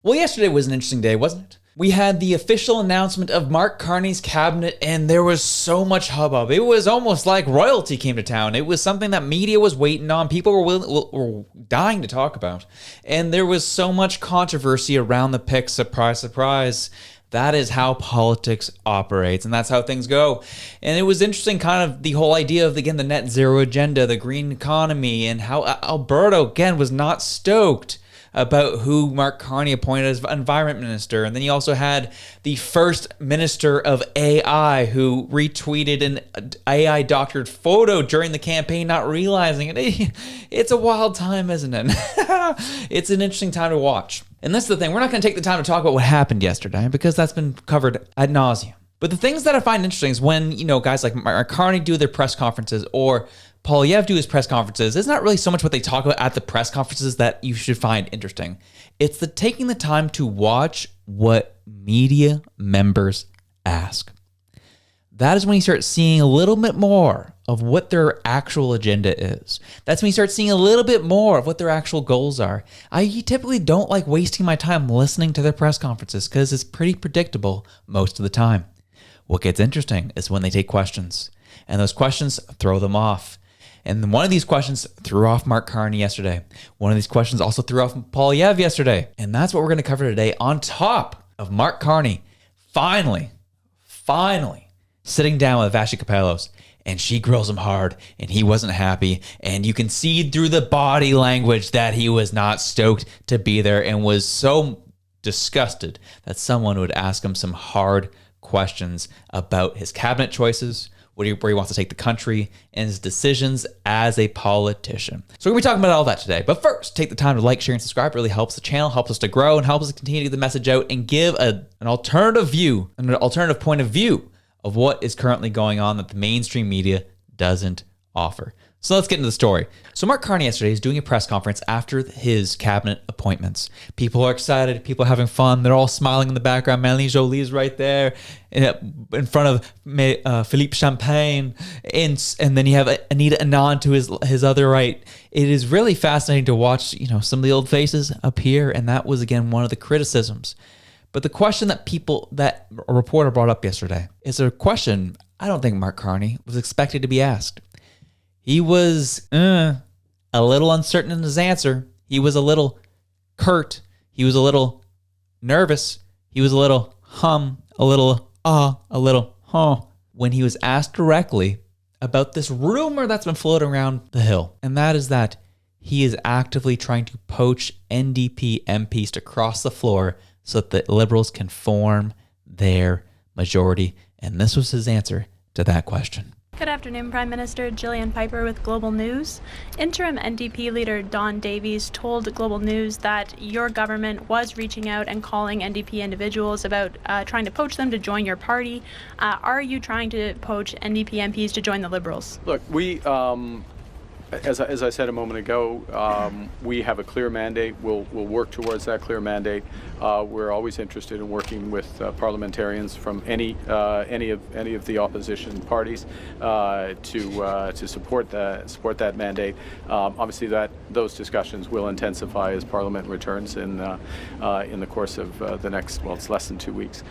Well, yesterday was an interesting day, wasn't it? We had the official announcement of Mark Carney's cabinet, and there was so much hubbub. It was almost like royalty came to town. It was something that media was waiting on. People were dying to talk about. And there was so much controversy around the pick. Surprise, surprise. That is how politics operates, and that's how things go. And it was interesting, kind of the whole idea of, again, the net zero agenda, the green economy, and how Alberta, again, was not stoked about who Mark Carney appointed as environment minister. And then you also had the first minister of AI who retweeted an AI doctored photo during the campaign, not realizing it. It's a wild time, isn't it? It's an interesting time to watch. And that's the thing. We're not going to take the time to talk about what happened yesterday because that's been covered ad nauseum. But the things that I find interesting is when, guys like Mark Carney do their press conferences or Poilievre do his press conferences, it's not really so much what they talk about at the press conferences that you should find interesting. It's taking the time to watch what media members ask. That is when you start seeing a little bit more of what their actual agenda is. That's when you start seeing a little bit more of what their actual goals are. I typically don't like wasting my time listening to their press conferences because it's pretty predictable most of the time. What gets interesting is when they take questions, and those questions throw them off. And one of these questions threw off Mark Carney yesterday. One of these questions also threw off Poilievre yesterday. And that's what we're going to cover today on top of Mark Carney finally sitting down with Vassy, and she grills him hard, and he wasn't happy. And you can see through the body language that he was not stoked to be there and was so disgusted that someone would ask him some hard questions about his cabinet choices, where he wants to take the country, and his decisions as a politician. So we're going to be talking about all that today. But first, take the time to like, share, and subscribe. It really helps the channel, helps us to grow, and helps us continue to get the message out and give an alternative view, an alternative point of view of what is currently going on that the mainstream media doesn't offer. So let's get into the story. So Mark Carney yesterday is doing a press conference after his cabinet appointments. People are excited. People are having fun. They're all smiling in the background. Mélanie Joly is right there in front of Philippe Champagne. And then you have Anita Anand to his other right. It is really fascinating to watch, some of the old faces appear. And that was, again, one of the criticisms. But the question that a reporter brought up yesterday is a question I don't think Mark Carney was expected to be asked. He was a little uncertain in his answer. He was a little curt. He was a little nervous. He was a little a little huh, when he was asked directly about this rumor that's been floating around the Hill. And that is that he is actively trying to poach NDP MPs to cross the floor so that the Liberals can form their majority. And this was his answer to that question. Good afternoon, Prime Minister. Gillian Piper with Global News. Interim NDP leader Don Davies told Global News that your government was reaching out and calling NDP individuals about trying to poach them to join your party. Are you trying to poach NDP MPs to join the Liberals? Look, we, as I said a moment ago, we have a clear mandate. We'll work towards that clear mandate. We're always interested in working with parliamentarians from any of the opposition parties to support that mandate. Obviously, those discussions will intensify as Parliament returns in the course of the next, it's less than 2 weeks.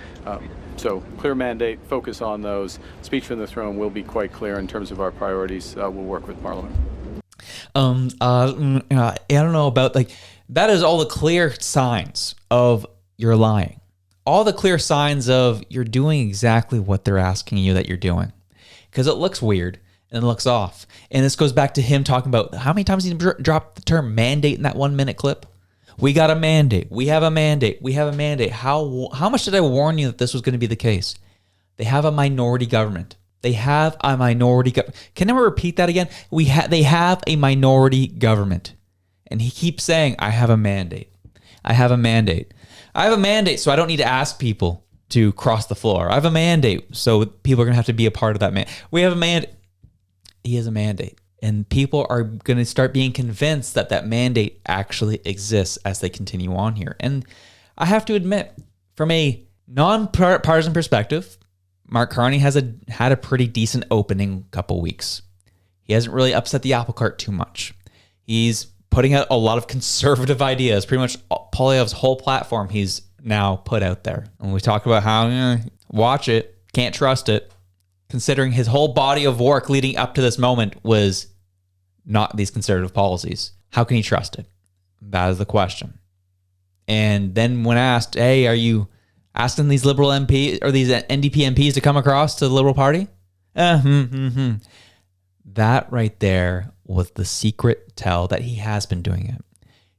So clear mandate, focus on those. Speech from the throne will be quite clear in terms of our priorities. We'll work with Parliament. I don't know about that is all the clear signs of you're lying. All the clear signs of you're doing exactly what they're asking you that you're doing. Because it looks weird and it looks off. And this goes back to him talking about how many times he dropped the term mandate in that 1 minute clip. We got a mandate. We have a mandate. We have a mandate. How much did I warn you that this was going to be the case? They have a minority government. They have a minority government. Can I repeat that again? They have a minority government. And he keeps saying, I have a mandate. I have a mandate. I have a mandate, so I don't need to ask people to cross the floor. I have a mandate, so people are going to have to be a part of that mandate. We have a mandate. He has a mandate. And people are going to start being convinced that that mandate actually exists as they continue on here. And I have to admit, from a non-partisan perspective, Mark Carney has had a pretty decent opening couple weeks. He hasn't really upset the apple cart too much. He's putting out a lot of conservative ideas. Pretty much Poilievre's whole platform he's now put out there. And we talk about how, watch it, can't trust it. Considering his whole body of work leading up to this moment was not these conservative policies. How can he trust it? That is the question. And then when asked, hey, are you asking these Liberal MPs or these NDP MPs to come across to the Liberal Party? That right there was the secret tell that he has been doing it.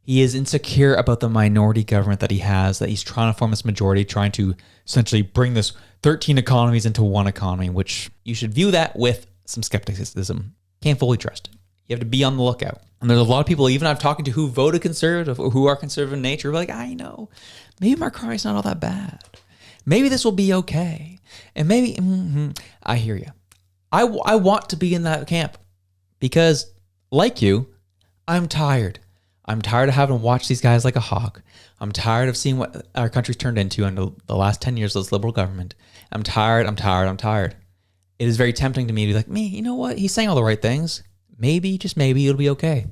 He is insecure about the minority government that he has, that he's trying to form this majority, trying to essentially bring this 13 economies into one economy, which you should view that with some skepticism. Can't fully trust it. You have to be on the lookout. And there's a lot of people, even I've talking to, who voted conservative or who are conservative in nature, like, I know, maybe Mark Carney's not all that bad. Maybe this will be okay. And maybe, I hear you. I want to be in that camp because, like you, I'm tired. I'm tired of having to watch these guys like a hawk. I'm tired of seeing what our country's turned into under the last 10 years of this liberal government. I'm tired. It is very tempting to me to be like, me, you know what? He's saying all the right things. Maybe, just maybe, it'll be okay.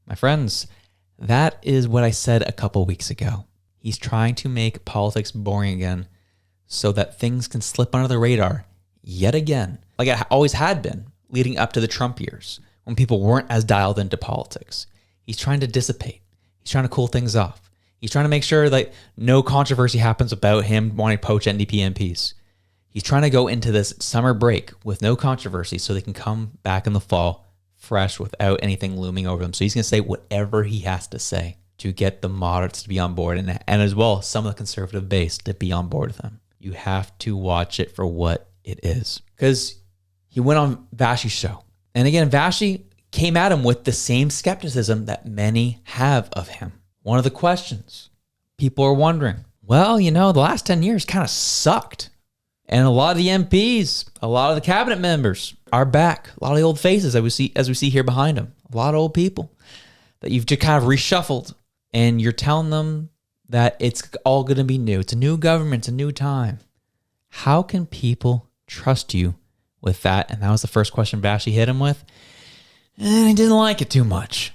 My friends, that is what I said a couple weeks ago. He's trying to make politics boring again so that things can slip under the radar yet again, like it always had been leading up to the Trump years when people weren't as dialed into politics. He's trying to dissipate. He's trying to cool things off. He's trying to make sure that no controversy happens about him wanting to poach NDP MPs. He's trying to go into this summer break with no controversy so they can come back in the fall fresh without anything looming over them. So he's going to say whatever he has to say to get the moderates to be on board and as well some of the conservative base to be on board with him. You have to watch it for what it is. Because he went on Vassy's show. And again, Vassy came at him with the same skepticism that many have of him. One of the questions people are wondering, well, the last 10 years kind of sucked. And a lot of the MPs, a lot of the cabinet members are back. A lot of the old faces as we see here behind him. A lot of old people that you've just kind of reshuffled. And you're telling them that it's all going to be new. It's a new government. It's a new time. How can people trust you with that? And that was the first question Vassy hit him with. And I didn't like it too much.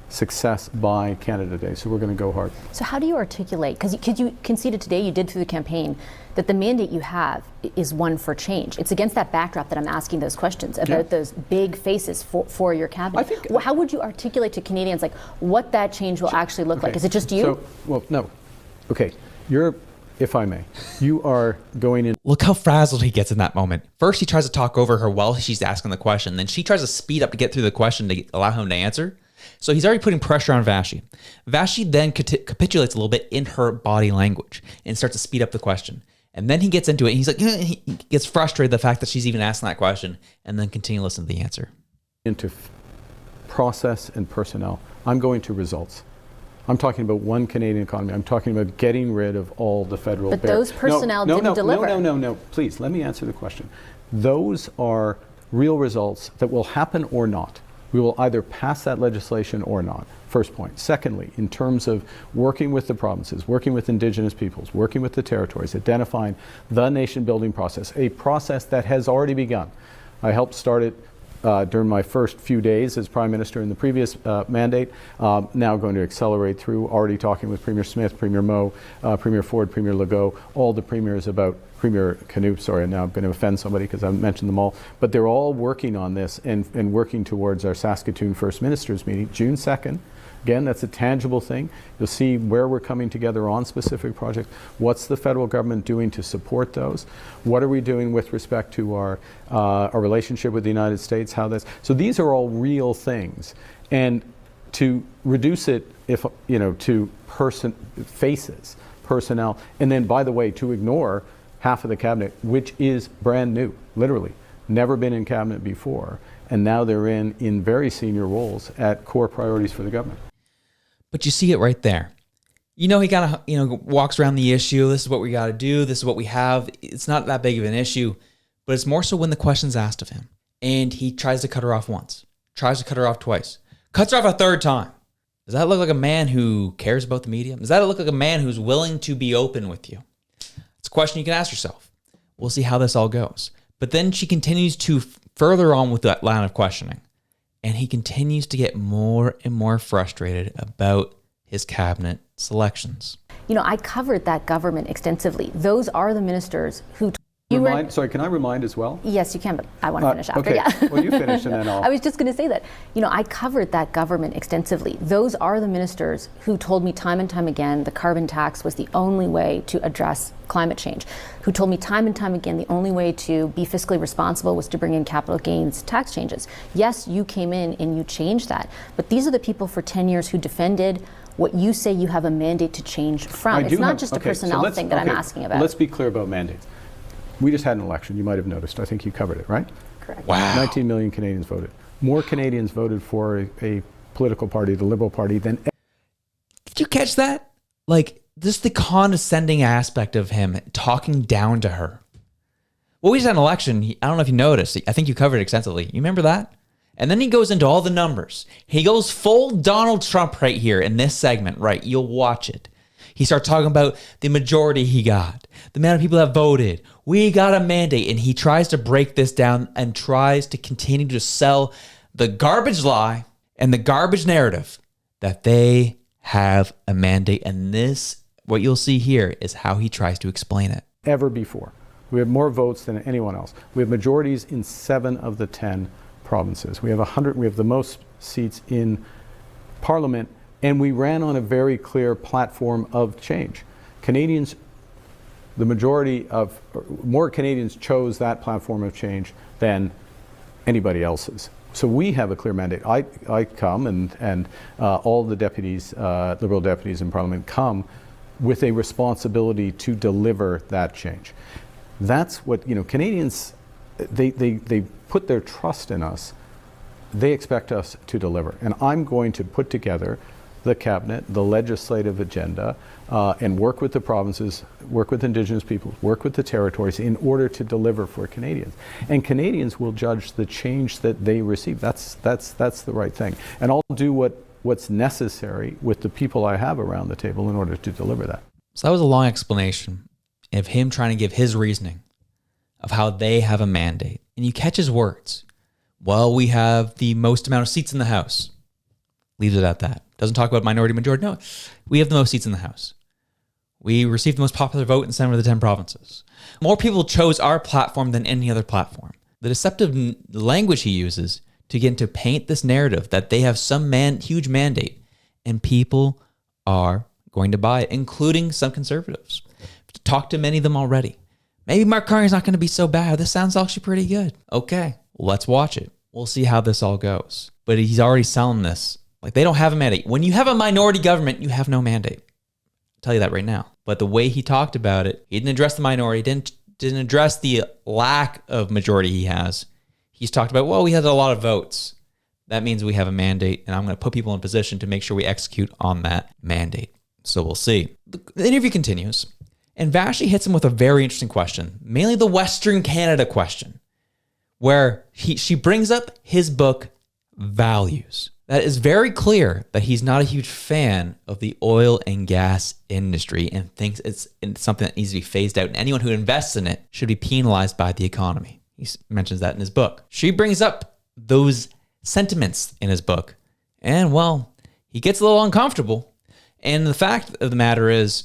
Success by Canada Day, so we're going to go hard. So how do you articulate, because you conceded today, you did through the campaign, that the mandate you have is one for change. It's against that backdrop that I'm asking those questions about those big faces for your cabinet. How would you articulate to Canadians like what that change will actually look like? Is it just you? No. Okay, if I may, you are going in. Look how frazzled he gets in that moment. First, he tries to talk over her while she's asking the question. Then she tries to speed up to get through the question to allow him to answer. So he's already putting pressure on Vassy. Vassy then capitulates a little bit in her body language and starts to speed up the question. And then he gets into it. And he's like, he gets frustrated the fact that she's even asking that question, and then continue to listen to the answer. Into process and personnel. I'm going to results. I'm talking about one Canadian economy. I'm talking about getting rid of all the federal. But those personnel didn't deliver. No. Please, let me answer the question. Those are real results that will happen or not. We will either pass that legislation or not. First point. Secondly, in terms of working with the provinces, working with Indigenous peoples, working with the territories, identifying the nation building process, a process that has already begun. I helped start it during my first few days as Prime Minister in the previous mandate, now going to accelerate through, already talking with Premier Smith, Premier Moe, Premier Ford, Premier Legault, all the premiers about Premier Canoop, sorry, now I'm going to offend somebody because I haven't mentioned them all, but they're all working on this and working towards our Saskatoon First Ministers meeting, June 2nd. Again, that's a tangible thing. You'll see where we're coming together on specific projects. What's the federal government doing to support those? What are we doing with respect to our relationship with the United States? So these are all real things. And to reduce it, to faces, personnel, and then, by the way, to ignore half of the cabinet, which is brand new, literally, never been in cabinet before, and now they're in very senior roles at core priorities for the government. But you see it right there. He kind of, walks around the issue. This is what we got to do. This is what we have. It's not that big of an issue, but it's more so when the question's asked of him. And he tries to cut her off once, tries to cut her off twice, cuts her off a third time. Does that look like a man who cares about the media? Does that look like a man who's willing to be open with you? It's a question you can ask yourself. We'll see how this all goes. But then she continues to further on with that line of questioning. And he continues to get more and more frustrated about his cabinet selections. You know, I covered that government extensively. Those are the ministers who... Sorry, can I remind as well? Yes, you can, but I want to finish after. Okay. Yeah. Well, you finish and then I'll... I was just going to say that, you know, I covered that government extensively. Those are the ministers who told me time and time again the carbon tax was the only way to address climate change, who told me time and time again the only way to be fiscally responsible was to bring in capital gains tax changes. Yes, you came in and you changed that, but these are the people for 10 years who defended what you say you have a mandate to change from. It's not just a personnel thing that I'm asking about. Let's be clear about mandates. We just had an election. You might have noticed. I think you covered it, right? Correct. Wow. 19 million Canadians voted. More Canadians voted for a political party, the Liberal Party, than... Did you catch that? Like, just the condescending aspect of him talking down to her. Well, we just had an election. I don't know if you noticed. I think you covered it extensively. You remember that? And then he goes into all the numbers. He goes full Donald Trump right here in this segment, right? You'll watch it. He starts talking about the majority he got, the amount of people that voted. We got a mandate. And he tries to break this down and tries to continue to sell the garbage lie and the garbage narrative that they have a mandate. And this, what you'll see here, is how he tries to explain it. Ever before. We have more votes than anyone else. We have majorities in 7 of the 10 provinces. We have the most seats in Parliament. And we ran on a very clear platform of change. Canadians, more Canadians chose that platform of change than anybody else's. So we have a clear mandate. I come and all the deputies, Liberal deputies in Parliament come with a responsibility to deliver that change. That's what, you know, Canadians, they put their trust in us. They expect us to deliver. And I'm going to put together the cabinet, the legislative agenda, and work with the provinces, work with Indigenous peoples, work with the territories in order to deliver for Canadians. And Canadians will judge the change that they receive. That's the right thing. And I'll do what's necessary with the people I have around the table in order to deliver that. So that was a long explanation of him trying to give his reasoning of how they have a mandate. And you catch his words. Well, we have the most amount of seats in the House. Leaves it at that. Doesn't talk about minority majority. No, we have the most seats in the House. We received the most popular vote in 7 of the 10 provinces. More people chose our platform than any other platform. The deceptive language he uses to get to paint this narrative that they have some huge mandate, and people are going to buy it, including some conservatives. Talked to many of them already. Maybe Mark Carney's not going to be so bad. This sounds actually pretty good. Okay, let's watch it. We'll see how this all goes. But he's already selling this. Like, they don't have a mandate. When you have a minority government, you have no mandate. I'll tell you that right now. But the way he talked about it, he didn't address the minority, didn't address the lack of majority he has. He's talked about, well, we had a lot of votes. That means we have a mandate, and I'm going to put people in position to make sure we execute on that mandate. So we'll see. The interview continues, and Vassy hits him with a very interesting question, mainly the Western Canada question, where she brings up his book, Values. That is very clear that he's not a huge fan of the oil and gas industry and thinks it's something that needs to be phased out. And anyone who invests in it should be penalized by the economy. He mentions that in his book. She brings up those sentiments in his book. And, well, he gets a little uncomfortable. And the fact of the matter is,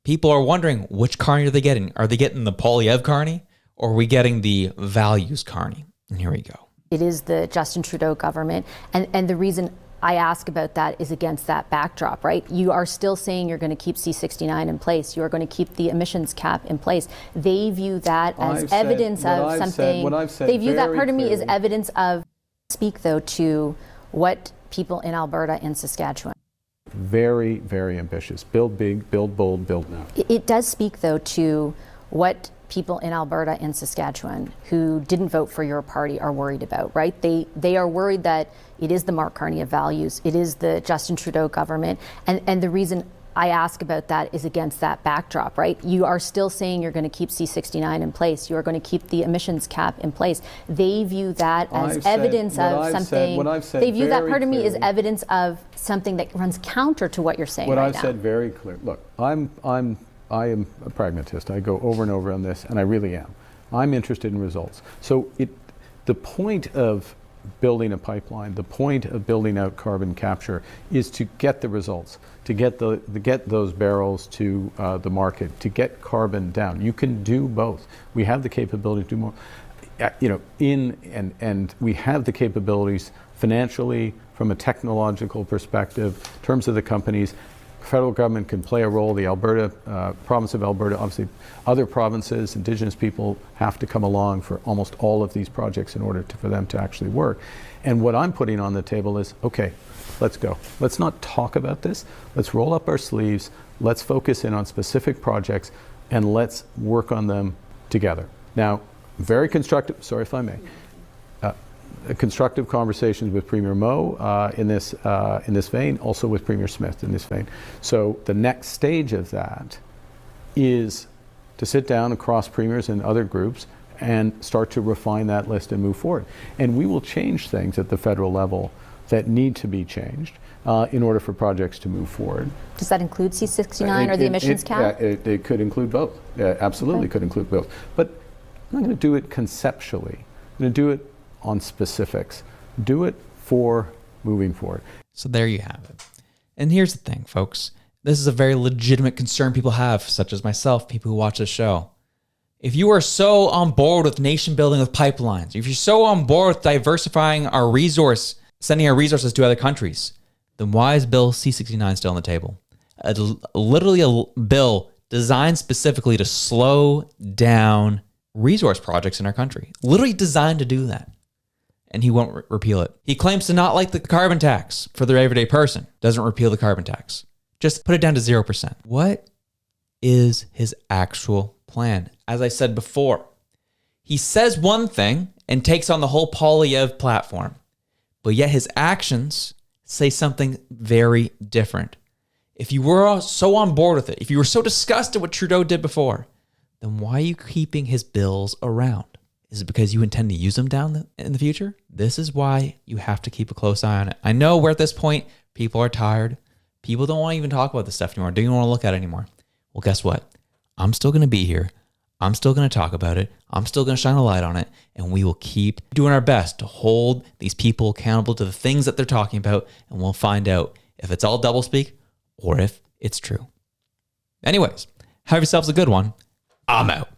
people are wondering, which Carney are they getting? Are they getting the Poilievre Carney, or are we getting the Values Carney? And here we go. It is the Justin Trudeau government. And the reason I ask about that is against that backdrop, right? You are still saying you're going to keep C-69 in place. You are going to keep the emissions cap in place. They view that as evidence of something. They view that, pardon me, as evidence of... Speak, though, to what people in Alberta and Saskatchewan... Very, very ambitious. Build big, build bold, build now. It does speak, though, to what people in Alberta and Saskatchewan who didn't vote for your party are worried about, right? They are worried that it is the Mark Carney of values. It is the Justin Trudeau government. And the reason I ask about that is against that backdrop, right? You are still saying you're going to keep C-69 in place. You are going to keep the emissions cap in place. They view that as evidence of something. They view that, pardon me, as evidence of something that runs counter to what you're saying right now. What I've said very clear. Look, I am a pragmatist. I go over and over on this, and I really am. I'm interested in results. So the point of building a pipeline. The point of building out carbon capture is to get the results, to get those barrels to the market, to get carbon down. You can do both. We have the capability to do more. And we have the capabilities financially, from a technological perspective, in terms of the companies. Federal government can play a role. The province of Alberta, obviously other provinces, Indigenous people have to come along for almost all of these projects in order for them to actually work. And what I'm putting on the table is, okay, let's go. Let's not talk about this. Let's roll up our sleeves. Let's focus in on specific projects and let's work on them together. Now, very constructive, sorry if I may, constructive conversations with Premier Moe in this vein, also with Premier Smith in this vein. So the next stage of that is to sit down across premiers and other groups and start to refine that list and move forward. And we will change things at the federal level that need to be changed in order for projects to move forward. Does that include C69 or the emissions cap? It could include both. Absolutely could include both. But I'm not going to do it conceptually. I'm going to do it on specifics. Do it for moving forward. So there you have it. And here's the thing, folks. This is a very legitimate concern people have, such as myself, people who watch this show. If you are so on board with nation building with pipelines, if you're so on board with diversifying our resource, sending our resources to other countries, then why is Bill C-69 still on the table? Literally a bill designed specifically to slow down resource projects in our country. Literally designed to do that. And he won't repeal it. He claims to not like the carbon tax for the everyday person. Doesn't repeal the carbon tax. Just put it down to 0%. What is his actual plan? As I said before, he says one thing and takes on the whole Polyev platform, but yet his actions say something very different. If you were so on board with it, if you were so disgusted what Trudeau did before, then why are you keeping his bills around? Is it because you intend to use them down in the future? This is why you have to keep a close eye on it. I know we're at this point, people are tired. People don't want to even talk about this stuff anymore. Don't even want to look at it anymore. Well, guess what? I'm still going to be here. I'm still going to talk about it. I'm still going to shine a light on it. And we will keep doing our best to hold these people accountable to the things that they're talking about. And we'll find out if it's all doublespeak or if it's true. Anyways, have yourselves a good one. I'm out.